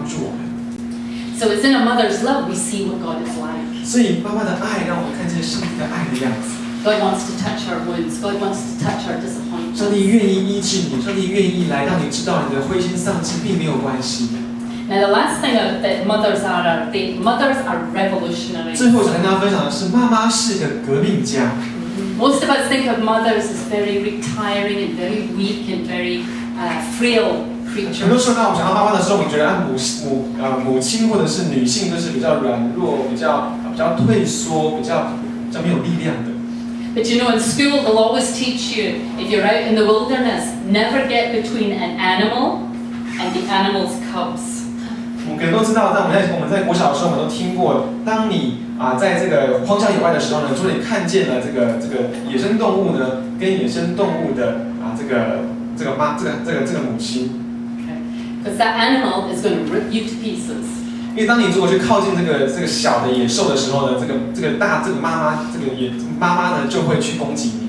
助我们。So it's in a mother's love we see what God is like. 所以妈妈的爱让我们看见上帝的爱的样子。God wants to touch our wounds. God wants to touch our disappointments. 上帝愿意医治你，上帝愿意来让你知道你的灰心丧气并没有关系。Now the last thing that mothers are revolutionary. 最后想跟大家分享的是，妈妈是个革命家。Most of us think of mothers as very retiring and very weak and very frail 很多 creatures. 时候，当我们想到妈妈的时候，我们觉得母亲或者是女性都是比较软弱、比较退缩、比较没有力量的。But you know, in school they'll always teach you, if you're out in the wilderness, never get between an animal and the animal's cubs. 我们可能都知道，但我们在国小的时候，我们都听过，当你在这个荒郊野外的时候呢，如果你看见了这个野生动物呢，跟野生动物的这个母亲。Because that animal is going to rip you to pieces. 因为当你如果去靠近这个小的野兽的时候呢，妈妈呢就会去攻击你。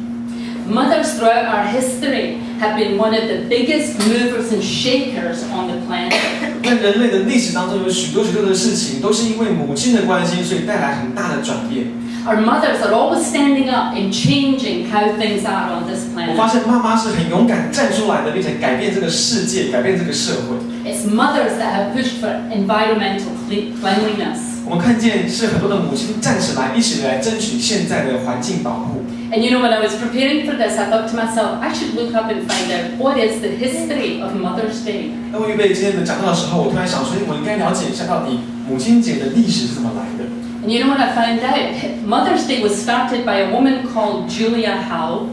Mothers throughout our history have been one of the biggest movers and shakers on the planet. 在人类的历史当中，有许多的事情都是因为母亲的关系，所以带来很大的转变。Our mothers are always standing up and changing how things are on this 我发 planet. 现妈妈是很勇敢站出来的，并且改变这个世界，改变这个社会。It's mothers that have pushed for environmental cleanliness. 我们看见是很多的母亲站起来，一起来争取现在的环境保护。And you know, when I was preparing for this, I thought to myself, I should look up and find out what is the history of Mother's Day. 当我预备今天的讲道的时候，我突然想说，我应该了解一下到底母亲节的历史是怎么来的。And you know what I found out? Mother's Day was started by a woman called Julia Howe.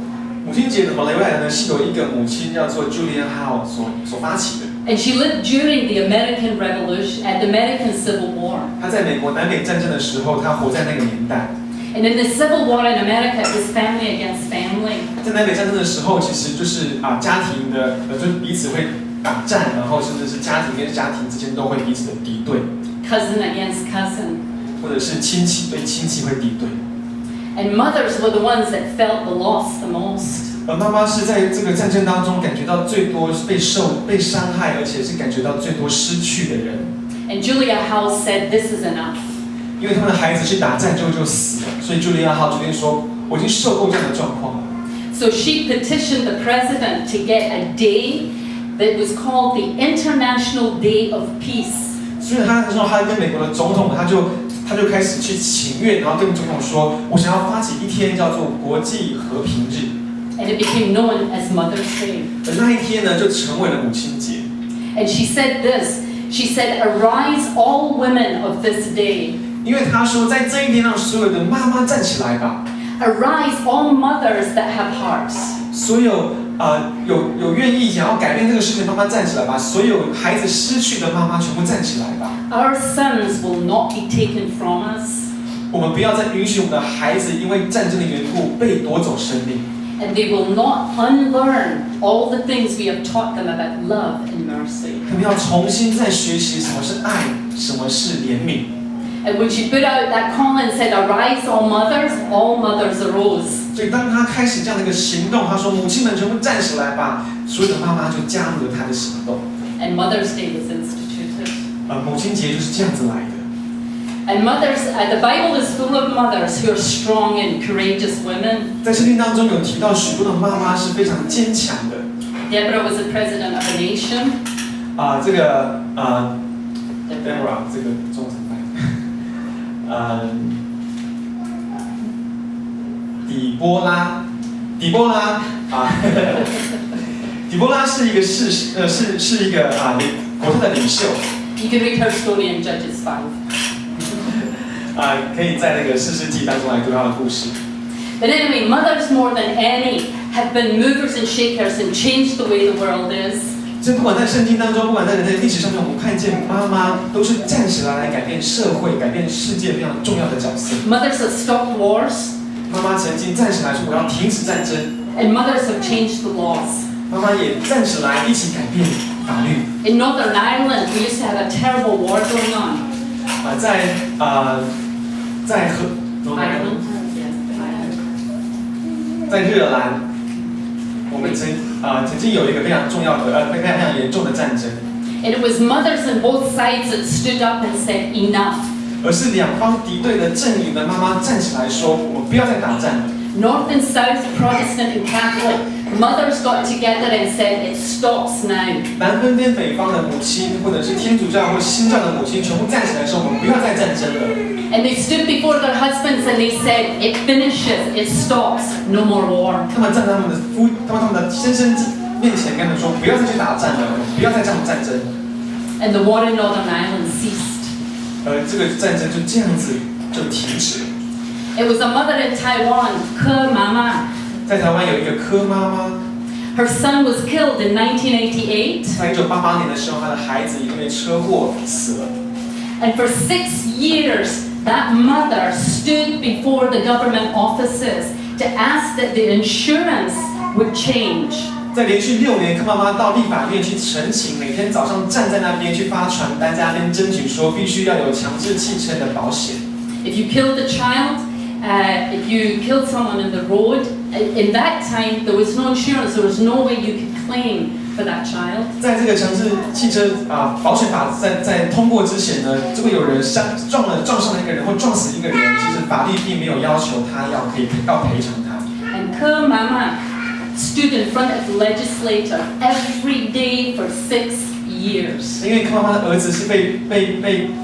母亲节怎么来的呢？是由一个母亲叫做 Julia Howe 所发起的。And she lived during the American Revolution, the American Civil War. 她在美国南北战争的时候，她活在那个年代。And in the Civil War in America, it was family against family. 在南北战争的时候，其实就是家庭的就是彼此会打战，然后甚至是家庭跟家庭之间都会彼此的敌对， Cousin against cousin. 或者是亲戚对亲戚会敌对。And mothers were the ones that felt the loss the most. 而妈妈是在这个战争当中感觉到最多被伤害，而且是感觉到最多失去的人。And Julia Howe said, "This is enough." 因为他们的孩子去打战之后就死了，所以Julia Howe决定说，我已经受够这样的状况了。So she petitioned the president to get a day that was called the International Day of Peace. 所以他跟美国的总统，他就开始去请愿，然后跟总统说，我想要发起一天叫做国际和平日。And it became known as Mother's Day. 而那一天呢，就成为了母亲节。And she said this. She said, "Arise, all women of this day. 因为他说，在这一天让所有的妈妈站起来吧。Arise, all mothers that have hearts." 所有有愿意想要改变这个世界的妈妈站起来吧。所有孩子失去的妈妈全部站起来吧。Our sons will not be taken from us. 我们不要再允许我们的孩子因为战争的缘故被夺走生命。And they will not unlearn all the things we have taught them about love and mercy. 他们要重新再学习什么是爱，什么是怜悯。And when she put out that call and said, "Arise, all mothers arose." 所以当他开始这样的一个行动，他说：“母亲们全部站起来吧！”所有的妈妈就加入了他的行动。And Mother's Day was instituted. 母亲节就是这样子来的。And mothers, the Bible is full of mothers who are strong and courageous women. 在圣经当中有提到许多的妈妈是非常坚强的。Deborah was the president of a nation. Deborah 这个中文翻译，底波拉底波拉是一个是一个国家的领袖。You can read her story in Judges 5. 可以在那个士师记当中来读他的故事。But anyway, mothers more than any have been movers and shakers and changed the way the world is. 所以不管在圣经当中，不管在人类历史上面，我们看见妈妈都是站起来改变社会、改变世界非常重要的角色。Mothers have stopped wars. 妈妈曾经站起来说我要停止战争。And mothers have changed the laws. 妈妈也站起来一起改变法律。In Northern Ireland, we used to have a terrible war going on. 在日耳兰，我们曾经有一个非常重要的非常严重的战争。And it was mothers on both sides that stood up and said, enough. 而是两方敌对的阵营的妈妈站起来说：“我们不要再打战了。” North and South, Protestant and Catholic, mothers got together and said, it stops now. 南分跟北方的母亲，或者是天主教或新教的母亲，全部站起来说：“我们不要再战争了。” And they stood before their husbands and they said, it finishes, it stops, no more war. 他们站在他们的先生面前，跟他们说：“不要再去打仗了，不要再这样战争。” And the war in Northern Ireland ceased. 而这个战争就这样子就停止了。 It was a mother in Taiwan, Ke Mama. 在台湾有一个柯妈妈， Her son was killed in 1988. 在1988年的时候，她的孩子因为车祸死了。 And for 6 years, that mother stood before the government offices to ask that the insurance would change. 在连续6年，柯妈妈到立法院去陈情，每天早上站在那边去发传单，在那边争取说必须要有强制汽车的保险。 If you killed a child, if you killed someone in the road, in that time there was no insurance, there was no way you could claim for that child. 在这个强制汽车保险法在通过之前呢，如果有人撞上了一个人或撞死一个人，其实法律并没有要求他要赔偿他。 And Ke Mama stood in front of the legislator every day for 6 years. 因为柯妈妈的儿子是被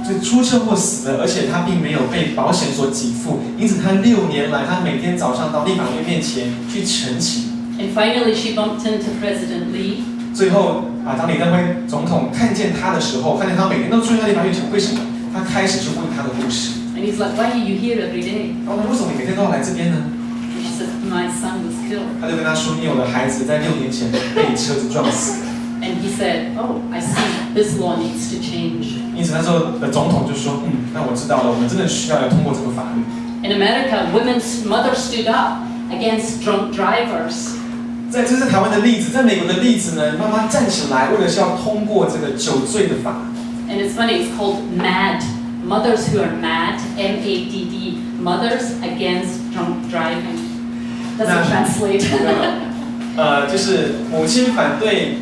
就出车祸死的，而且他并没有被保险所给付，因此他6年来，他每天早上到立法院面前去陈情。 And finally she bumped into President Lee. 最后当李登辉总统看见他的时候，看见他每天都出现在立法院前，为什么？他开始就问他的故事。 And he's like, why are you here every day? 他问他为什么你每天都要来这边呢？ And she said, my son was killed. 他就跟他说：“你有的孩子在6年前被车子撞死。” And he said, oh, I see, this law needs to change. 因此那时候的总统就说：“那我知道了，我们真的需要通过这个法律。” In America, women's mothers stood up against drunk drivers. 这是台湾的例子，在美国的例子呢，妈妈站起来，为了是要通过这个酒醉的法。 And it's funny, it's called MAD. Mothers who are mad, M-A-D-D, mothers against drunk driving. Doesn't translate. 就是母亲反对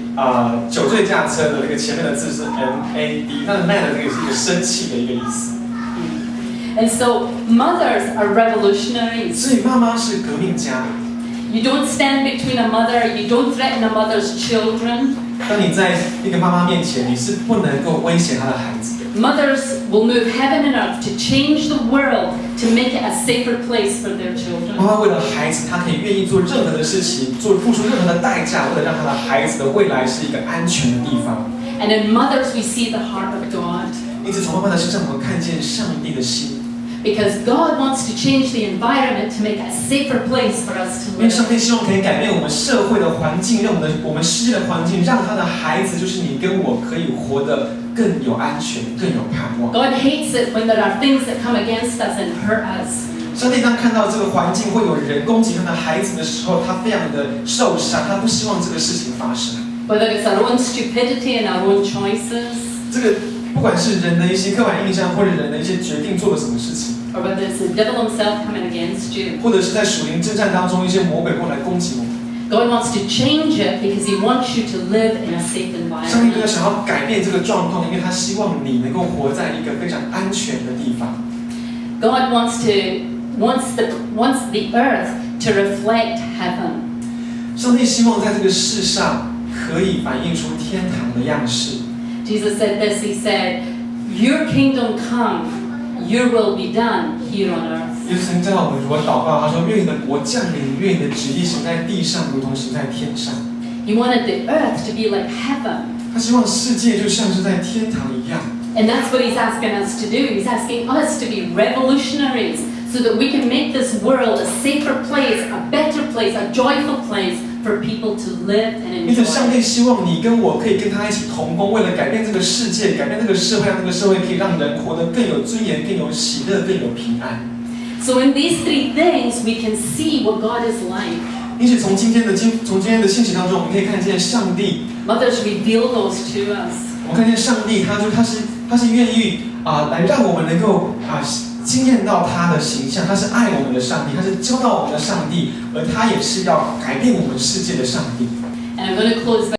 酒醉驾车的那个前面的字是 M-A-D， 它的 mad 这个是一个生气的一个意思。 And so mothers are revolutionaries. 所以妈妈是革命家。 You don't stand between a mother, you don't threaten a mother's children. 当你在一个妈妈面前，你是不能够威胁她的孩子。 Mothers will move heaven and earth to change the world to make it a safer place for their children. 妈妈为了孩子，她可以愿意做任何的事情，付出任何的代价，为了让她的孩子的未来是一个安全的地方。 And in mothers we see the heart of God. 因此，从妈妈的身上，我们看见上帝的心。 Because God wants to change the environment to make it a safer place for us to 因为 live. 上帝希望可以改变我们社会的环境，让我们世界的环境，让他的孩子，就是你跟我，可以活得更有安全，更有盼望。 God hates it when there are things that come against us and hurt us. 上帝当看到这个环境会有人攻击他的孩子的时候，他非常的受伤，他不希望这个事情发生。 Whether it's our own stupidity and our own choices, 这个不管是人的一些刻板印象，或者人的一些决定做了什么事情， or whether it's the devil himself coming against you. 或者是在属灵征战当中，一些魔鬼过来攻击我们。 God wants to change it because He wants you to live in a safe 上帝真的 environment. 想要改变这个状况，因为他希望你能够活在一个非常安全的地方。 God wants the earth to reflect heaven. 上帝希望在这个世上可以反映出天堂的样式。 Jesus said this, He said, your kingdom come, your will be done here on earth. 耶稣曾教我们如何祷告，他说：“愿你的国降临，愿你的旨意行在地上，如同行在天上。” He wanted the earth to be like heaven. 他希望世界就像是在天堂一样。 And that's what He's asking us to do. He's asking us to be revolutionaries so that we can make this world a safer place, a better place, a joyful place for people to live and 因此，上 enjoy. 帝希望你跟我可以跟他一起同工，为了改变这个世界，改变这个社会，让这个社会可以让人活得更有尊严、更有喜乐、更有平安。 So in these three things, we can see what God is like. 因此，从今天的信息当中，我们可以看见上帝， Mothers reveal those to us. 我们看见上帝，他是愿意来让我们能够经验到他的形象，他是爱我们的上帝，他是教导我们的上帝，而他也是要改变我们世界的上帝。And I'm going to close